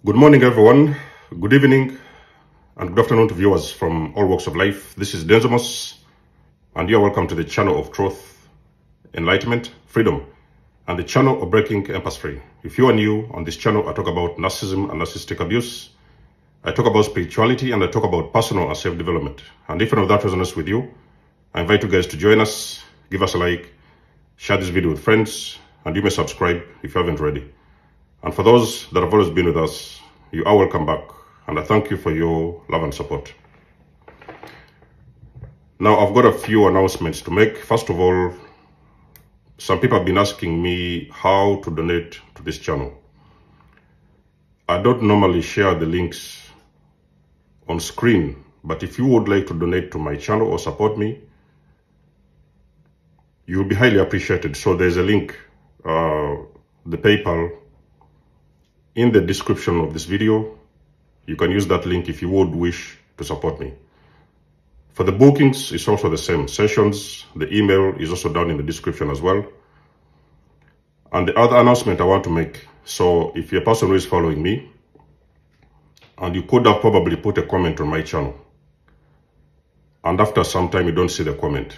Good morning, everyone. Good evening and good afternoon to viewers from all walks of life. This is Denzomos, and you are welcome to the channel of truth, enlightenment, freedom, and the channel of breaking empath free. If you are new on this channel, I talk about narcissism and narcissistic abuse. I talk about spirituality and I talk about personal and self-development. And if any of that resonates with you, I invite you guys to join us, give us a like, share this video with friends, and you may subscribe if you haven't already. And for those that have always been with us, you are welcome back. And I thank you for your love and support. Now, I've got a few announcements to make. First of all, some people have been asking me how to donate to this channel. I don't normally share the links on screen, but if you would like to donate to my channel or support me, you will be highly appreciated. So there's a link, the PayPal, in the description of this video. You can use that link if you would wish to support me. For the bookings, it's also the same. Sessions, the email is also down in the description as well. And the other announcement I want to make, so if you're a person who is following me, and you could have probably put a comment on my channel, and after some time you don't see the comment,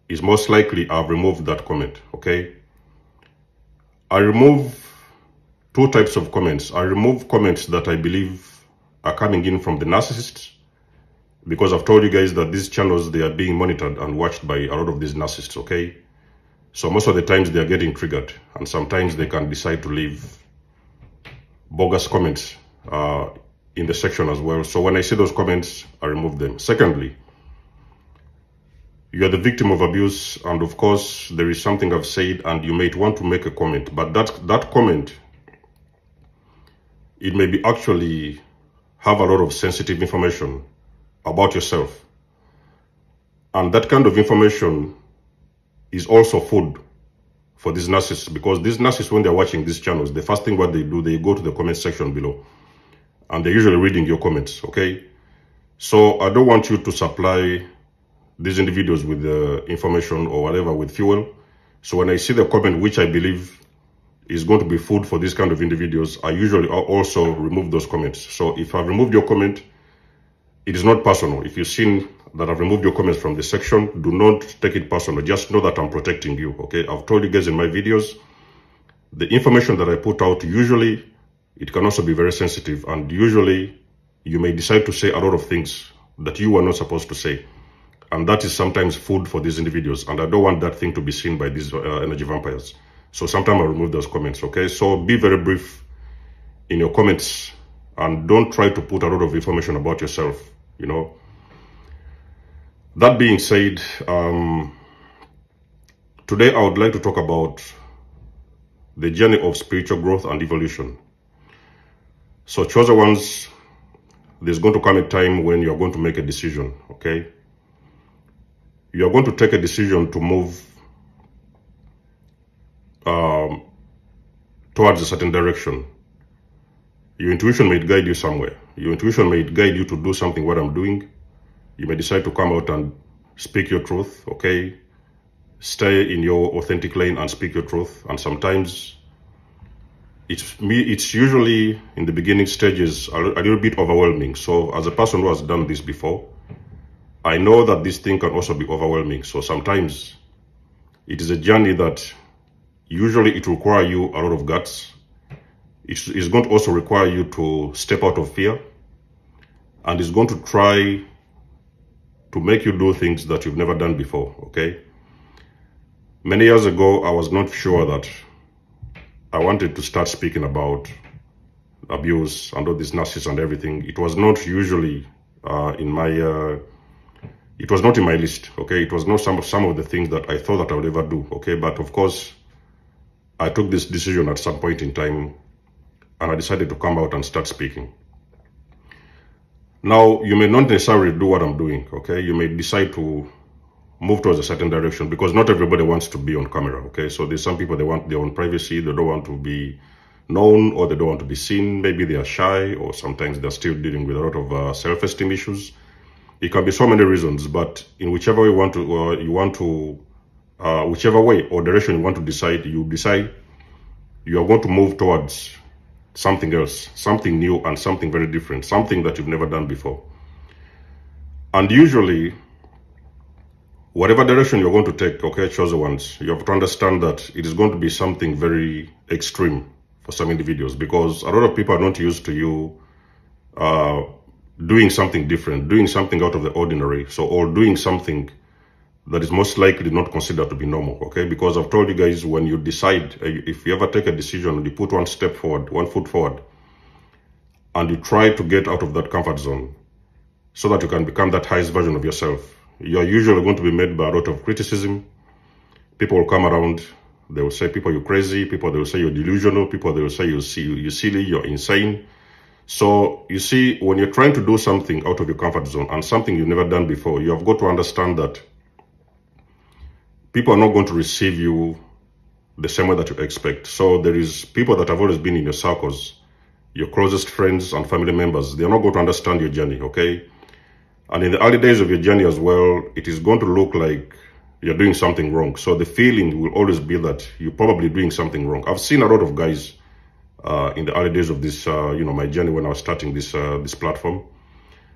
it's most likely I've removed that comment, okay? I remove two types of comments. I remove comments that I believe are coming in from the narcissists, because I've told you guys that these channels, they are being monitored and watched by a lot of these narcissists, okay? So most of the times they are getting triggered, and sometimes they can decide to leave bogus comments in the section as well. So when I see those comments, I remove them. Secondly, you are the victim of abuse, and of course there is something I've said and you might want to make a comment, but that comment, it may be actually have a lot of sensitive information about yourself. And that kind of information is also food for these narcissists, because these narcissists, when they're watching these channels, the first thing what they do, they go to the comment section below and they're usually reading your comments, okay? So I don't want you to supply these individuals with information or whatever, with fuel. So when I see the comment which I believe is going to be food for these kind of individuals, I usually also remove those comments. So if I've removed your comment, it is not personal. If you've seen that I've removed your comments from the section, do not take it personal. Just know that I'm protecting you, okay? I've told you guys in my videos, the information that I put out, usually it can also be very sensitive, and usually you may decide to say a lot of things that you were not supposed to say. And that is sometimes food for these individuals, and I don't want that thing to be seen by these energy vampires. So sometimes I remove those comments, okay? So be very brief in your comments and don't try to put a lot of information about yourself, you know. That being said, today I would like to talk about the journey of spiritual growth and evolution. So chosen ones, there's going to come a time when you're going to make a decision, okay? You're going to take a decision to move towards a certain direction. Your intuition may guide you somewhere. Your intuition may guide you to do something what I'm doing. You may decide to come out and speak your truth, okay? Stay in your authentic lane and speak your truth. And sometimes it's usually in the beginning stages a little bit overwhelming. So as a person who has done this before, I know that this thing can also be overwhelming. So sometimes it is a journey that usually it requires you a lot of guts. It's going to also require you to step out of fear, and it's going to try to make you do things that you've never done before, okay? Many years ago, I was not sure that I wanted to start speaking about abuse and all this narcissism and everything. It was not usually in my list, okay? It was not some of the things that I thought that I would ever do, okay? But of course, I took this decision at some point in time, and I decided to come out and start speaking. Now, you may not necessarily do what I'm doing, okay? You may decide to move towards a certain direction, because not everybody wants to be on camera, okay? So there's some people, they want their own privacy, they don't want to be known, or they don't want to be seen. Maybe they are shy, or sometimes they're still dealing with a lot of self-esteem issues. It can be so many reasons, but in whichever way whichever way or direction you want to decide, you decide you are going to move towards something else, something new and something very different, something that you've never done before. And usually, whatever direction you're going to take, okay, chosen ones, you have to understand that it is going to be something very extreme for some individuals, because a lot of people are not used to you doing something different, doing something out of the ordinary, or doing something that is most likely not considered to be normal, okay? Because I've told you guys, when you decide, if you ever take a decision, you put one step forward, 1 foot forward, and you try to get out of that comfort zone so that you can become that highest version of yourself, you're usually going to be met by a lot of criticism. People will come around, they will say, people, you're crazy. People, they will say you're delusional. People, they will say you're silly, you're insane. So you see, when you're trying to do something out of your comfort zone and something you've never done before, you have got to understand that people are not going to receive you the same way that you expect. So there is people that have always been in your circles, your closest friends and family members. They're not going to understand your journey, okay? And in the early days of your journey as well, it is going to look like you're doing something wrong. So the feeling will always be that you're probably doing something wrong. I've seen a lot of guys in the early days of this, my journey when I was starting this platform.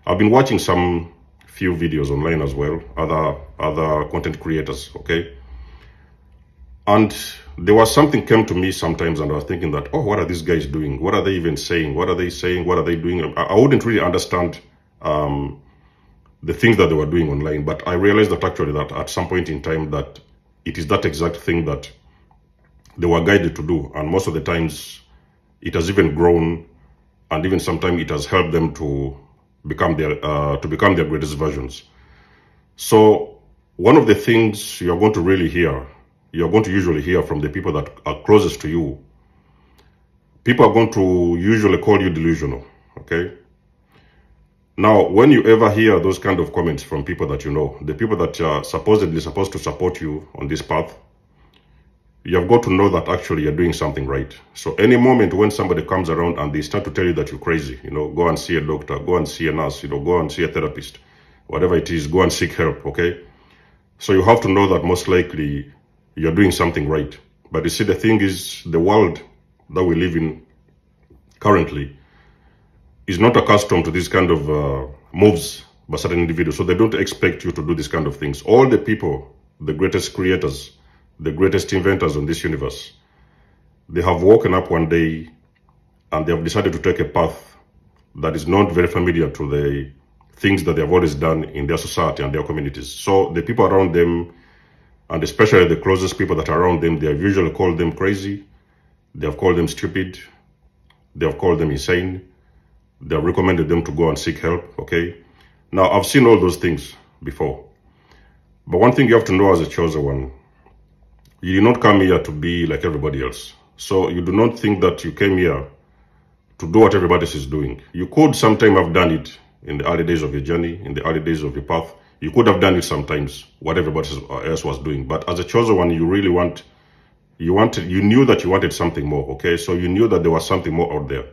I've been watching some few videos online as well, other content creators, okay? And there was something came to me sometimes, and I was thinking that, oh, what are these guys doing? What are they even saying? What are they saying? What are they doing? I wouldn't really understand the things that they were doing online, but I realized that actually that at some point in time that it is that exact thing that they were guided to do, and most of the times it has even grown, and even sometimes it has helped them to become their greatest versions. So one of the things you're going to really hear, you're going to usually hear from the people that are closest to you, people are going to usually call you delusional, okay? Now, when you ever hear those kind of comments from people that you know, the people that are supposedly supposed to support you on this path, you have got to know that actually you're doing something right. So any moment when somebody comes around and they start to tell you that you're crazy, go and see a doctor, go and see a nurse, go and see a therapist, whatever it is, go and seek help, okay? So you have to know that most likely you're doing something right. But you see, the thing is, the world that we live in currently is not accustomed to this kind of moves by certain individuals. So they don't expect you to do this kind of things. All the people, the greatest creators, the greatest inventors on this universe, they have woken up one day and they have decided to take a path that is not very familiar to the things that they have always done in their society and their communities. So the people around them, and especially the closest people that are around them, they have usually called them crazy, they have called them stupid, they have called them insane, they have recommended them to go and seek help, okay? Now, I've seen all those things before. But one thing you have to know as a chosen one, you did not come here to be like everybody else. So you do not think that you came here to do what everybody else is doing. You could sometime have done it in the early days of your journey, in the early days of your path. You could have done it sometimes, what everybody else was doing. But as a chosen one, you really you knew that you wanted something more, okay? So you knew that there was something more out there.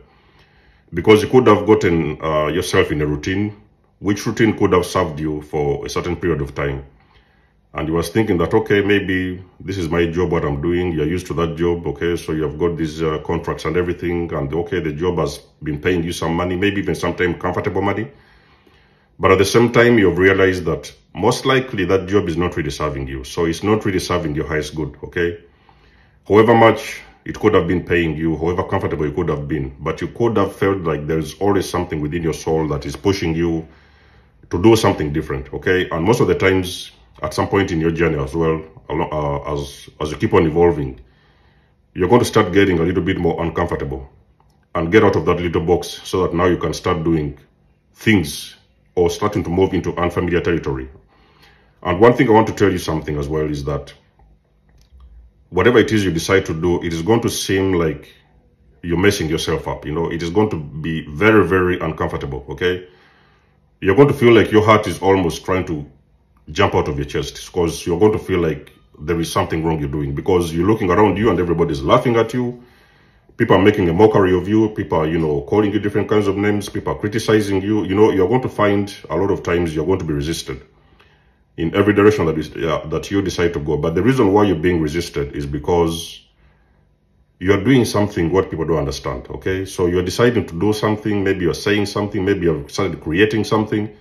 Because you could have gotten yourself in a routine, which routine could have served you for a certain period of time. And you was thinking that, okay, maybe this is my job, what I'm doing. You're used to that job, okay? So you have got these contracts and everything. And okay, the job has been paying you some money, maybe even sometimes comfortable money. But at the same time, you've realized that most likely that job is not really serving you. So it's not really serving your highest good, okay? However much it could have been paying you, however comfortable you could have been, but you could have felt like there's always something within your soul that is pushing you to do something different, okay? And most of the times, at some point in your journey as well, as you keep on evolving, you're going to start getting a little bit more uncomfortable and get out of that little box so that now you can start doing things or starting to move into unfamiliar territory. And one thing I want to tell you something as well is that whatever it is you decide to do, it is going to seem like you're messing yourself up, it is going to be very, very uncomfortable, okay? You're going to feel like your heart is almost trying to jump out of your chest, because you're going to feel like there is something wrong you're doing, because you're looking around you and everybody's laughing at you. People are making a mockery of you. People are, calling you different kinds of names. People are criticizing you. You're going to find a lot of times you're going to be resisted in every direction that you decide to go. But the reason why you're being resisted is because you are doing something what people don't understand, okay? So you're deciding to do something, maybe you're saying something, maybe you've started creating something,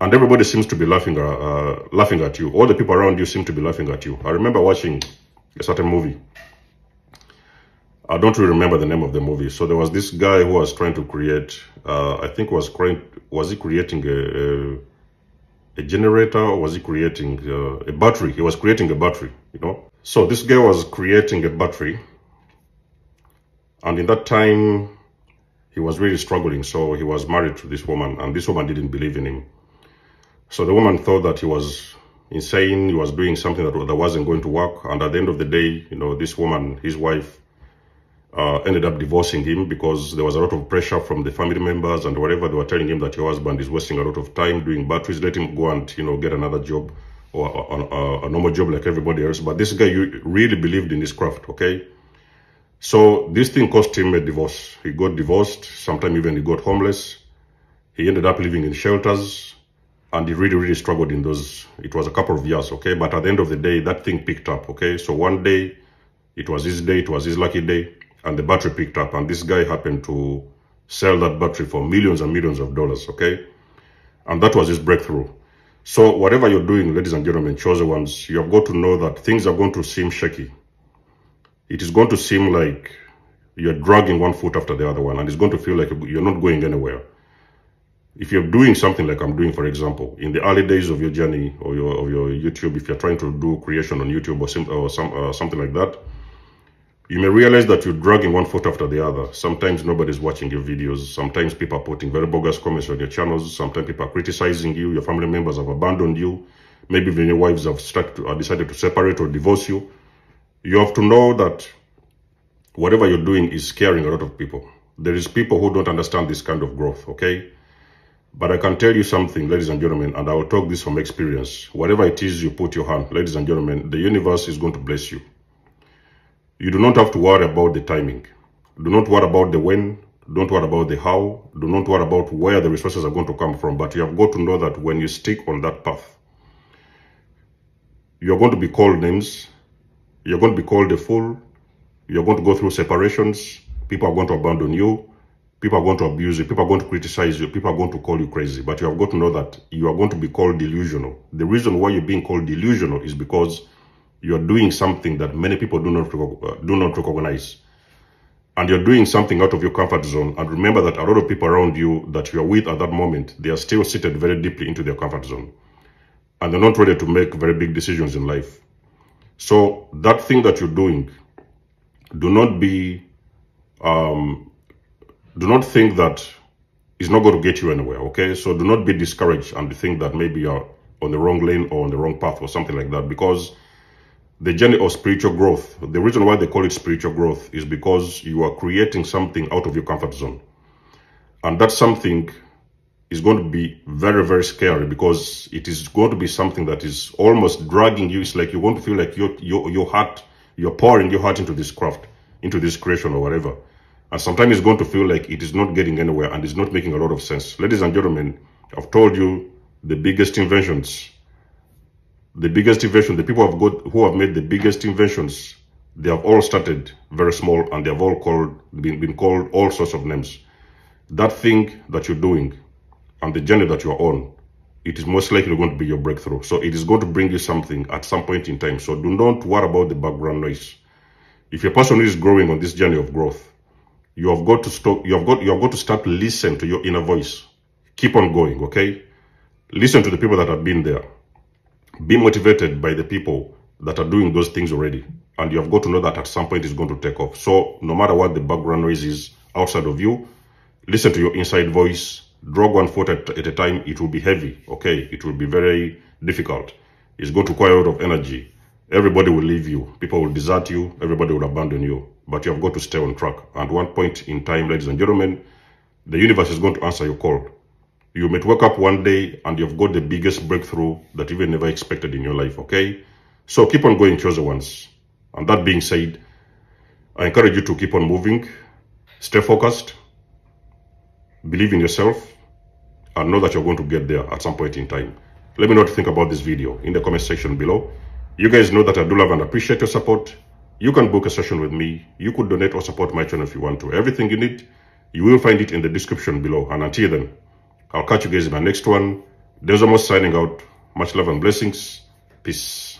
and everybody seems to be laughing at you. All the people around you seem to be laughing at you. I remember watching a certain movie. I don't really remember the name of the movie. So there was this guy who was trying to create, I think was he creating a generator, or was he creating a battery? He was creating a battery, you know. So this guy was creating a battery, and in that time, he was really struggling. So he was married to this woman, and this woman didn't believe in him. So the woman thought that he was insane, he was doing something that wasn't going to work. And at the end of the day, you know, this woman, his wife, ended up divorcing him because there was a lot of pressure from the family members and whatever. They were telling him that your husband is wasting a lot of time doing batteries, let him go and, you know, get another job or a normal job like everybody else. But this guy really believed in his craft, okay? So this thing cost him a divorce. He got divorced, sometimes even he got homeless. He ended up living in shelters. And he really struggled in those, it was a couple of years, okay? But at the end of the day, that thing picked up, okay? So one day, it was his day, it was his lucky day, and the battery picked up. And this guy happened to sell that battery for millions and millions of dollars, okay? And that was his breakthrough. So whatever you're doing, ladies and gentlemen, chosen ones, you have got to know that things are going to seem shaky. It is going to seem like you're dragging one foot after the other one, and it's going to feel like you're not going anywhere. If you're doing something like I'm doing, for example, in the early days of your journey or your YouTube, if you're trying to do creation on YouTube or something like that, you may realize that you're dragging one foot after the other. Sometimes nobody's watching your videos. Sometimes people are putting very bogus comments on your channels. Sometimes people are criticizing you. Your family members have abandoned you. Maybe even your wives have decided to separate or divorce you. You have to know that whatever you're doing is scaring a lot of people. There is people who don't understand this kind of growth, okay? But I can tell you something, ladies and gentlemen, and I will talk this from experience. Whatever it is you put your hand, ladies and gentlemen, the universe is going to bless you. You do not have to worry about the timing. Do not worry about the when. Don't worry about the how. Do not worry about where the resources are going to come from. But you have got to know that when you stick on that path, you're going to be called names. You're going to be called a fool. You're going to go through separations. People are going to abandon you. People are going to abuse you. People are going to criticize you. People are going to call you crazy. But you have got to know that you are going to be called delusional. The reason why you're being called delusional is because you're doing something that many people do not recognize. And you're doing something out of your comfort zone. And remember that a lot of people around you that you're with at that moment, they are still seated very deeply into their comfort zone. And they're not ready to make very big decisions in life. So that thing that you're doing, do not think that it's not going to get you anywhere, okay? So do not be discouraged and think that maybe you're on the wrong lane or on the wrong path or something like that, because the journey of spiritual growth, the reason why they call it spiritual growth is because you are creating something out of your comfort zone. And that something is going to be very scary, because it is going to be something that is almost dragging you. It's like you're going to feel like you're pouring your heart into this craft, into this creation or whatever. And sometimes it's going to feel like it is not getting anywhere and it's not making a lot of sense. Ladies and gentlemen, I've told you the biggest inventions, the people who have made the biggest inventions, they have all started very small, and they have all been called all sorts of names. That thing that you're doing and the journey that you're on, it is most likely going to be your breakthrough. So it is going to bring you something at some point in time. So do not worry about the background noise. If your person is growing on this journey of growth, you have got to stop. You have got to start to listen to your inner voice. Keep on going, okay? Listen to the people that have been there. Be motivated by the people that are doing those things already. And you have got to know that at some point it's going to take off. So no matter what the background noise is outside of you, listen to your inside voice. Drag one foot at a time. It will be heavy, okay? It will be very difficult. It's going to require a lot of energy. Everybody will leave you. People will desert you. Everybody will abandon you. But you have got to stay on track. At one point in time, ladies and gentlemen, the universe is going to answer your call. You might wake up one day and you've got the biggest breakthrough that you've never expected in your life, okay? So keep on going, chosen ones. And that being said, I encourage you to keep on moving. Stay focused. Believe in yourself. And know that you're going to get there at some point in time. Let me know what you think about this video in the comment section below. You guys know that I do love and appreciate your support. you can book a session with me. You could donate or support my channel if you want to. Everything you need, you will find it in the description below. And until then, I'll catch you guys in my next one. Delusional signing out. Much love and blessings. Peace.